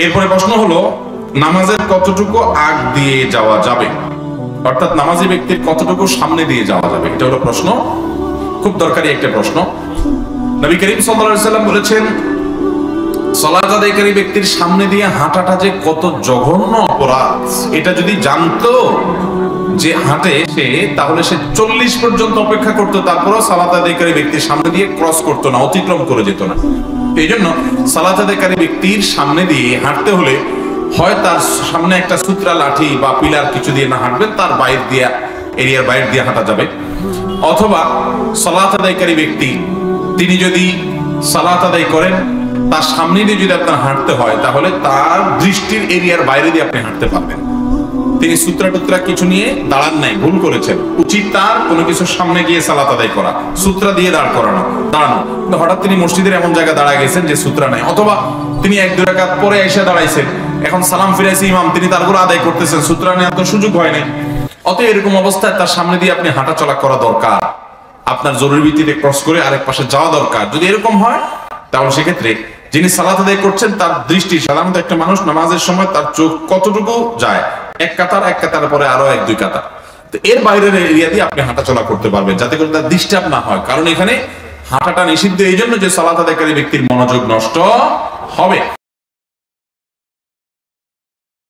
এরপরে প্রশ্ন হলো, নামাজের কতটুকু আগ দিয়ে যাওয়া যাবে, অর্থাৎ নামাজি ব্যক্তির কতটুকু সামনে দিয়ে যাওয়া যাবে, এটা হলো প্রশ্ন। খুব দরকারি একটা প্রশ্ন। নবী করিম সাল্লাল্লাহু আলাইহি সাল্লাম বলেছেন, সালাত আদায়কারী ব্যক্তির সামনে দিয়ে হাঁটাটা যে কত জঘন্য অপরাধ, এটা যদি জানতো যে হাঁটে সে, তাহলে সে 40 পর্যন্ত অপেক্ষা করতো, তারপরও সালাত আদায়কারী ব্যক্তির সামনে দিয়ে ক্রস করতো না, অতিক্রম করে যেত না। এই জন্য সালাত আদায়কারী ব্যক্তির সামনে দিয়ে হাঁটতে হলে হয় তার সামনে একটা সূত্রা লাঠি বা পিলার কিছু দিয়ে না হাঁটবেন, তার বাইরে দিয়ে, এরিয়ার বাইরে দিয়ে হাঁটা যাবে। অথবা সালাত আদায়কারী ব্যক্তি তিনি যদি সালাত আদায় করেন, তার সামনে দিয়ে যদি আপনার হাঁটতে হয়, তাহলে তার দৃষ্টির এরিয়ার বাইরে দিয়ে আপনি হাঁটতে পারবেন। তিনি সূত্রা টুত্রা কিছু নিয়ে দাঁড়ান নাই, ভুল করেছেন। উচিত তার কোনো কিছুর সামনে গিয়ে সালাত আদায় করা, সূত্রা দিয়ে দাঁড়ানো। হঠাৎ তিনি মসজিদের এমন জায়গায় দাঁড়ায় গেছেন যে সূত্রা নাই, অথবা তিনি 1-2 রাকাত পরে এসে দাঁড়াইছেন, এখন সালাম ফিরাইছে ইমাম, তিনি তারপর আদায় করতেছেন, সূত্রা নেওয়ার তো সুযোগ হয় নাই। অতএব এরকম অবস্থায় তার সামনে দিয়ে আপনি হাঁটা চলা করা দরকার, আপনার জরুরি ভিত্তিতে ক্রস করে আরেক পাশে যাওয়া দরকার। যদি এরকম হয়, তাহলে সেক্ষেত্রে যিনি সালাত আদায় করছেন তার দৃষ্টি, সাধারণত একটা মানুষ নামাজের সময় তার চোখ কতটুকু যায়, এক কাতার পরে আরো 1-2 কাতার, তো এর বাইরের এরিয়া দিয়ে আপনি হাঁটা চলা করতে পারবেন, যাতে করে তার ডিস্টার্ব না হয়। কারণ এখানে হাঁটাটা নিষিদ্ধ এই জন্য যে সালাত আদায়কারী ব্যক্তির মনোযোগ নষ্ট হবে।